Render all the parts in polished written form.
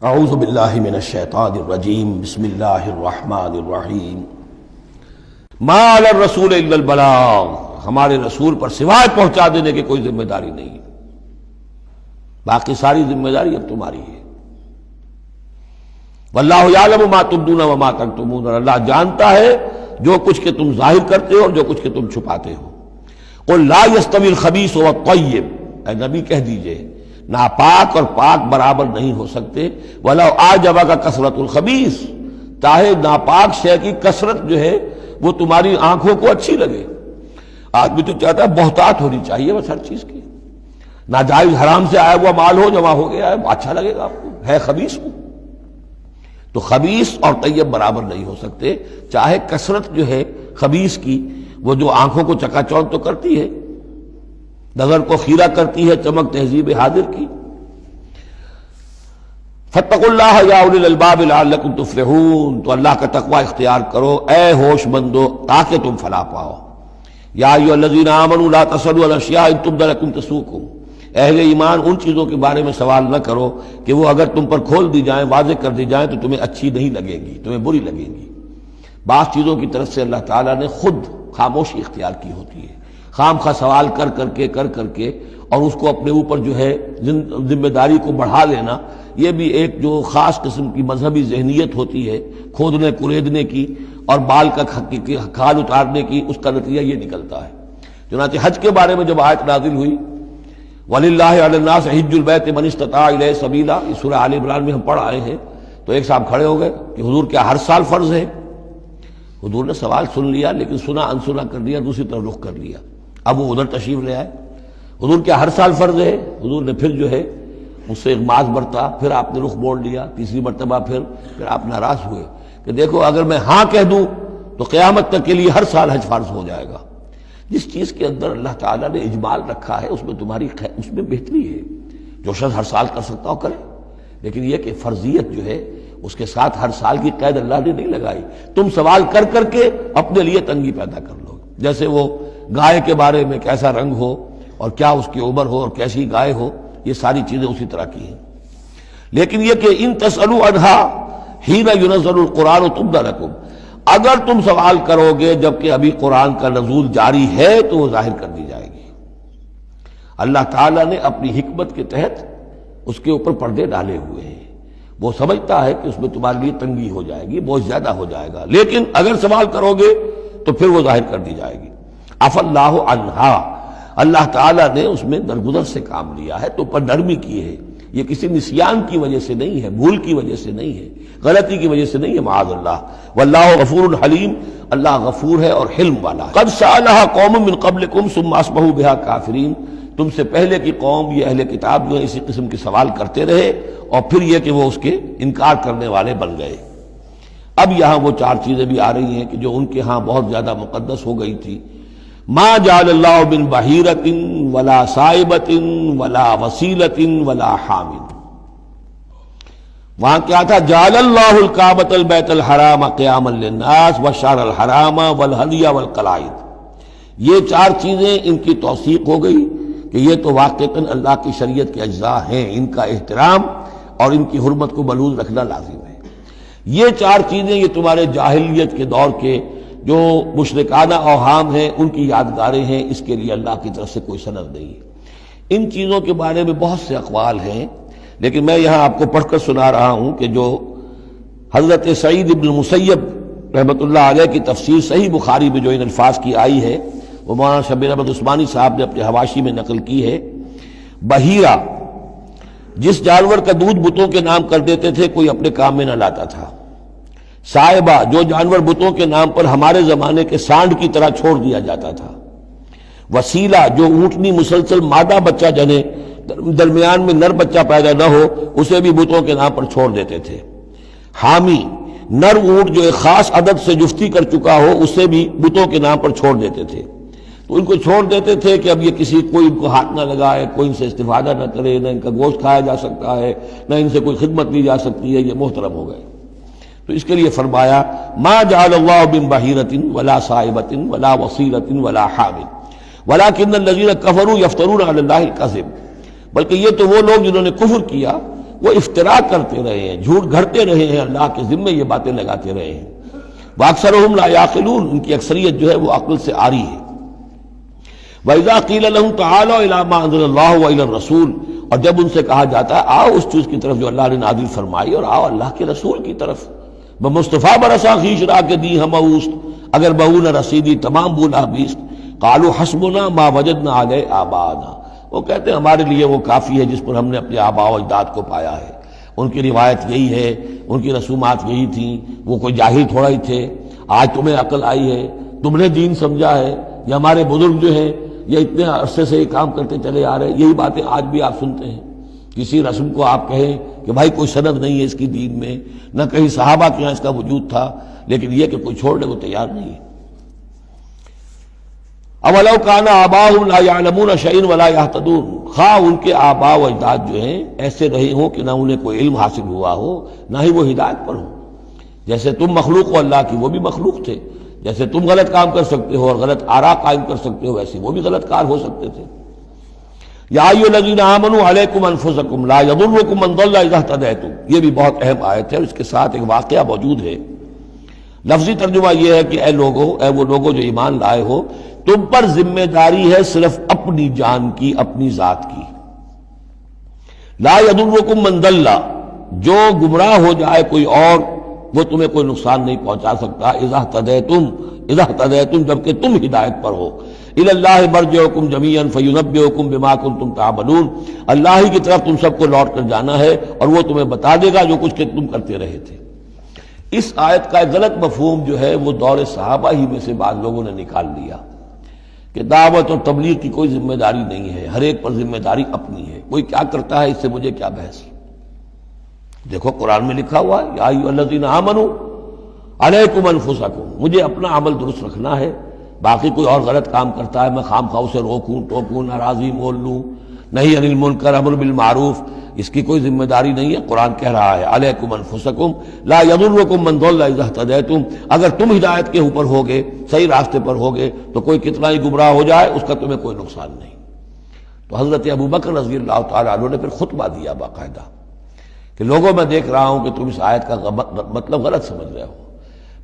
اعوذ باللہ من الشیطان الرجیم بسم اللہ الرحمن الرحیم ما علی الرسول الا البلاغ، ہمارے رسول پر سوائے پہنچا دینے کی کوئی ذمہ داری نہیں، باقی ساری ذمہ داری اب تمہاری ہے۔ واللہ یعلم ما تبدون وما تکتمون، اور اللہ جانتا ہے جو کچھ کہ تم ظاہر کرتے ہو اور جو کچھ کہ تم چھپاتے ہو۔ قل لا یستوی الخبیث والطیب، اے نبی کہہ دیجئے ناپاک اور پاک برابر نہیں ہو سکتے۔ وَلَوْ أَعْجَبَكَ كَثْرَةُ الْخَبِيثِ، چاہے ناپاک شے کی کثرت جو ہے وہ تمہاری آنکھوں کو اچھی لگے۔ آدمی تو چاہتا ہے بہتات ہونی چاہیے بس ہر چیز کی، ناجائز حرام سے آیا ہوا مال ہو، جمع ہو گیا ہے، اچھا لگے گا آپ کو، ہے خبیث ہو۔ تو خبیث اور طیب برابر نہیں ہو سکتے، چاہے کثرت جو ہے خبیث کی وہ جو آنکھوں کو چکا چوندھ تو کرتی ہے، نظر کو خیرہ کرتی ہے، چمک تہذیب حاضر کی۔ فاتقوا اللہ یا اولی الالباب لعلکم تفلحون، تو اللہ کا تقوی اختیار کرو اے ہوش مندو تاکہ تم فلاح پاؤ۔ یا ایھا الذین آمنوا لا تسألوا عن اشیاء ان تبد لکم تسؤکم، اہل ایمان ان چیزوں کے بارے میں سوال نہ کرو کہ وہ اگر تم پر کھول دی جائیں، واضح کر دی جائیں تو تمہیں اچھی نہیں لگیں گی، تمہیں بری لگیں گی۔ بعض چیزوں کی طرف سے اللہ تعالیٰ نے خود خاموشی اختیار کی ہوتی ہے، خام خواہ سوال کر کر کے اور اس کو اپنے اوپر جو ہے ذمہ داری کو بڑھا لینا، یہ بھی ایک جو خاص قسم کی مذہبی ذہنیت ہوتی ہے، کھودنے کریدنے کی اور بال کا کھال اتارنے کی، اس کا نتیجہ یہ نکلتا ہے۔ چنانچہ حج کے بارے میں جب آیت نازل ہوئی وَلِلَّهِ عَلَى النَّاسِ حِجُّ الْبَيْتِ مَنِ اسْتَطَاعَ إِلَيْهِ سَبِيلًا، اس سورہ آل عمران میں ہم پڑھ آئے ہیں۔ تو ایک صاحب کھڑے ہو گئے کہ حضور کیا ہر سال فرض ہے؟ حضور نے سوال سن لیا لیکن سنا انسنا کر دیا، دوسری طرف رخ کر لیا۔ اب وہ ادھر تشریف لے آئے، حضور کیا ہر سال فرض ہے؟ حضور نے پھر جو ہے اس سے اغماض برتا، پھر آپ نے رخ موڑ لیا، تیسری مرتبہ پھر آپ ناراض ہوئے کہ دیکھو اگر میں ہاں کہہ دوں تو قیامت تک کے لیے ہر سال حج فرض ہو جائے گا۔ جس چیز کے اندر اللہ تعالیٰ نے اجمال رکھا ہے اس میں تمہاری اس میں بہتری ہے، جو شخص ہر سال کر سکتا ہو کرے، لیکن یہ کہ فرضیت جو ہے اس کے ساتھ ہر سال کی قید اللہ نے نہیں لگائی۔ تم سوال کر کے اپنے لیے تنگی پیدا کر لو، جیسے وہ گائے کے بارے میں کیسا رنگ ہو اور کیا اس کی عمر ہو اور کیسی گائے ہو، یہ ساری چیزیں اسی طرح کی ہیں۔ لیکن یہ کہ ان تسألوا عنہا حین ینزل القرآن تبد لکم، اگر تم سوال کرو گے جبکہ ابھی قرآن کا نزول جاری ہے تو وہ ظاہر کر دی جائے گی۔ اللہ تعالیٰ نے اپنی حکمت کے تحت اس کے اوپر پردے ڈالے ہوئے ہیں، وہ سمجھتا ہے کہ اس میں تمہارے لیے تنگی ہو جائے گی، بہت زیادہ ہو جائے گا، لیکن اگر سوال کرو گے تو پھر وہ ظاہر کر دی جائے گی۔ عفا اللہ عنہا، اللہ تعالیٰ نے اس میں درگزر سے کام لیا ہے، تو پر نرمی کی ہے، یہ کسی نسیان کی وجہ سے نہیں ہے، بھول کی وجہ سے نہیں ہے، غلطی کی وجہ سے نہیں ہے، معاذ اللہ۔ واللہ غفور حلیم، اللہ غفور ہے اور حلم والا ہے۔ قد سألها قوم من قبلکم ثم اصبحوا بها کافرین، تم سے پہلے کی قوم یہ اہل کتاب جو ہے اسی قسم کے سوال کرتے رہے اور پھر یہ کہ وہ اس کے انکار کرنے والے بن گئے۔ اب یہاں وہ چار چیزیں بھی آ رہی ہیں کہ جو ان کے ہاں بہت زیادہ مقدس ہو گئی تھی۔ ما جعل اللہ من بحیرۃ ولا صائبۃ ولا وسیلۃ ولا حام، وہاں کیا تھا؟ جعل اللہ الکعبۃ البیت الحرام قیاما للناس والشہر الحرام والہدی والقلائد، یہ چار چیزیں ان کی توثیق ہو گئی کہ یہ تو واقعتاً اللہ کی شریعت کے اجزاء ہیں، ان کا احترام اور ان کی حرمت کو بلوز رکھنا لازم ہے۔ یہ چار چیزیں یہ تمہارے جاہلیت کے دور کے جو مشرکانہ اوہام ہیں ان کی یادگاریں ہیں، اس کے لیے اللہ کی طرف سے کوئی سند نہیں ہے۔ ان چیزوں کے بارے میں بہت سے اقوال ہیں، لیکن میں یہاں آپ کو پڑھ کر سنا رہا ہوں کہ جو حضرت سعید ابن المسیب رحمۃ اللہ علیہ کی تفسیر صحیح بخاری میں جو ان الفاظ کی آئی ہے وہ مولانا شبیر احمد عثمانی صاحب نے اپنے حواشی میں نقل کی ہے۔ بحیرہ، جس جانور کا دودھ بتوں کے نام کر دیتے تھے کوئی اپنے کام میں نہ لاتا تھا۔ صائبہ، جو جانور بتوں کے نام پر ہمارے زمانے کے سانڈ کی طرح چھوڑ دیا جاتا تھا۔ وسیلہ، جو اونٹنی مسلسل مادہ بچہ جنے درمیان میں نر بچہ پیدا نہ ہو اسے بھی بتوں کے نام پر چھوڑ دیتے تھے۔ حامی، نر اونٹ جو ایک خاص عدد سے جفتی کر چکا ہو اسے بھی بتوں کے نام پر چھوڑ دیتے تھے، تو ان کو چھوڑ دیتے تھے کہ اب یہ کوئی ان کو ہاتھ نہ لگائے، کوئی ان سے استفادہ نہ کرے، نہ ان کا گوشت کھایا جا سکتا ہے، نہ ان سے کوئی خدمت لی جا سکتی ہے، یہ محترم ہو گئے۔ تو اس کے لیے فرمایا ما جعل اللہ من بحیرۃ ولا صائبۃ ولا وصیلۃ ولا حام ولکن الذین کفروا یفترون علی اللہ الکذب، بلکہ یہ تو وہ لوگ جنہوں نے کفر کیا وہ افتراء کرتے رہے ہیں، جھوٹ گھڑتے رہے ہیں، اللہ کے ذمے یہ باتیں لگاتے رہے ہیں۔ وَأَكْثَرُهُمْ لَا يَعْقِلُونَ، ان کی اکثریت جو ہے وہ عقل سے عاری ہے۔ وَإِذَا قِيلَ لَهُمْ تَعَالَوْا إِلَىٰ مَا أَنزَلَ اللَّهُ وَإِلَى الرَّسُولِ، اور جب ان سے کہا جاتا ہے آؤ اس چیز کی طرف جو اللہ نے نازل فرمائی، اور آؤ اللہ کے رسول کی طرف۔ بمصطفیٰ برسا خیش را کے دی ہم اوست، اگر بہو نہ رسیدی تمام بولا بیست۔ قالوا حسبنا ما وجدنا علیہ آباءنا، وہ کہتے ہیں ہمارے لیے وہ کافی ہے جس پر ہم نے اپنے آباء و اجداد کو پایا ہے۔ ان کی روایت یہی ہے، ان کی رسومات یہی تھیں، وہ کوئی جاہل تھوڑا ہی تھے۔ آج تمہیں عقل آئی ہے، تم نے دین سمجھا ہے، یہ ہمارے بزرگ جو ہیں یہ اتنے عرصے سے یہ کام کرتے چلے آ رہے ہیں۔ یہی باتیں آج بھی آپ سنتے ہیں۔ کسی رسم کو آپ کہیں کہ بھائی کوئی سند نہیں ہے اس کی دین میں، نہ کہیں صحابہ کے یہاں اس کا وجود تھا، لیکن یہ کہ کوئی چھوڑنے کو تیار نہیں ہے۔ اولو کان آباؤہم لا یعلمون شیئا ولا یہتدون، خواہ ان کے آباء و اجداد جو ہیں ایسے رہے ہوں کہ نہ انہیں کوئی علم حاصل ہوا ہو، نہ ہی وہ ہدایت پر ہو۔ جیسے تم مخلوق ہو اللہ کی، وہ بھی مخلوق تھے۔ جیسے تم غلط کام کر سکتے ہو اور غلط آراء قائم کر سکتے ہو، ویسے وہ بھی غلط کار ہو سکتے تھے۔ یا ایھا الذین آمنوا علیکم انفسکم لا یضرکم من ضل اذا اہتدیتم، یہ بھی بہت اہم آیت ہے اور اس کے ساتھ ایک واقعہ موجود ہے۔ لفظی ترجمہ یہ ہے کہ اے لوگو، اے وہ لوگو جو ایمان لائے ہو، تم پر ذمہ داری ہے صرف اپنی جان کی، اپنی ذات کی۔ لا یضرکم من ضل، جو گمراہ ہو جائے کوئی اور، وہ تمہیں کوئی نقصان نہیں پہنچا سکتا۔ اذا اہتدیتم، جبکہ تم ہدایت پر ہو۔ الی اللہ مرجعکم جمیعا فینبئکم بما کنتم تعملون، اللہ ہی کی طرف تم سب کو لوٹ کر جانا ہے اور وہ تمہیں بتا دے گا جو کچھ کہ تم کرتے رہے تھے۔ اس آیت کا ایک غلط مفہوم جو ہے وہ دور صحابہ ہی میں سے بعض لوگوں نے نکال لیا کہ دعوت اور تبلیغ کی کوئی ذمہ داری نہیں ہے، ہر ایک پر ذمہ داری اپنی ہے، کوئی کیا کرتا ہے اس سے مجھے کیا بحث۔ دیکھو قرآن میں لکھا ہوا ہے یا ایھا الذین آمنوا علیکم انفسکم، مجھے اپنا عمل درست رکھنا ہے، باقی کوئی اور غلط کام کرتا ہے میں خام خواہ اسے روکوں ٹوکوں ناراضی مول لوں، نہی عن المنکر امر بالمعروف، اس کی کوئی ذمہ داری نہیں ہے۔ قرآن کہہ رہا ہے علیکم انفسکم لا یضرکم من ضل اذا اہتدیتم، اگر تم ہدایت کے اوپر ہوگے، صحیح راستے پر ہوگے، تو کوئی کتنا ہی گمراہ ہو جائے اس کا تمہیں کوئی نقصان نہیں۔ تو حضرت ابوبکر رضی اللہ تعالیٰ عنہ نے پھر خطبہ دیا باقاعدہ کہ لوگوں میں دیکھ رہا ہوں کہ تم اس آیت کا مطلب غلط سمجھ رہے ہو۔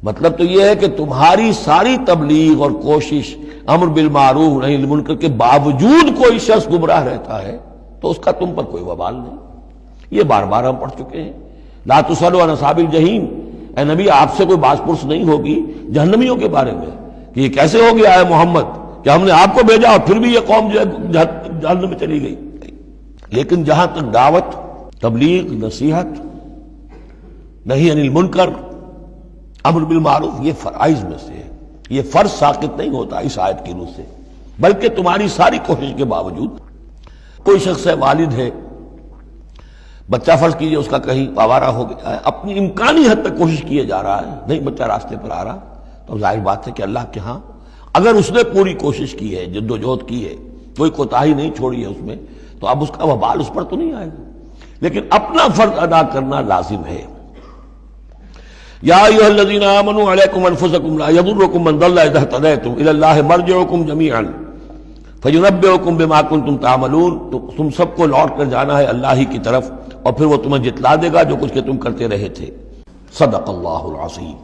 مطلب تو یہ ہے کہ تمہاری ساری تبلیغ اور کوشش امر بالمعروف نہی عن المنکر کے باوجود کوئی شخص گمراہ رہتا ہے تو اس کا تم پر کوئی وبال نہیں۔ یہ بار بار ہم پڑھ چکے ہیں۔ لا تسألوا عن اصحاب الجحیم، اے نبی آپ سے کوئی باز پرس نہیں ہوگی جہنمیوں کے بارے میں کہ یہ کیسے ہو گیا ہے محمد کہ ہم نے آپ کو بھیجا اور پھر بھی یہ قوم جو ہے جہنم میں چلی گئی۔ لیکن جہاں تک دعوت، تبلیغ، نصیحت، نہی عن المنکر، امر بالمعروف، یہ فرائض میں سے ہے، یہ فرض ساقط نہیں ہوتا اس آیت کی روح سے، بلکہ تمہاری ساری کوشش کے باوجود کوئی شخص ہے، والد ہے، بچہ فرض کیجئے اس کا کہیں آوارہ ہو گیا ہے، اپنی امکانی حد تک کوشش کیے جا رہا ہے، نہیں بچہ راستے پر آ رہا، تو ظاہر بات ہے کہ اللہ کے ہاں اگر اس نے پوری کوشش کی ہے، جد و جہد کی ہے، کوئی کوتاہی نہیں چھوڑی ہے اس میں، تو اب اس کا وبال اس پر تو نہیں آئے گا، لیکن اپنا فرض ادا کرنا لازم ہے۔ یا ایھا الذین آمنوا علیکم انفسکم لا یضرکم من ضل اذا اہتدیتم الی اللہ مرجعکم جمیعا فینبئکم بما کنتم تعملون، تو تم سب کو لوٹ کر جانا ہے اللہ ہی کی طرف اور پھر وہ تمہیں جتلا دے گا جو کچھ کہ تم کرتے رہے تھے۔ صدق اللہ العظیم۔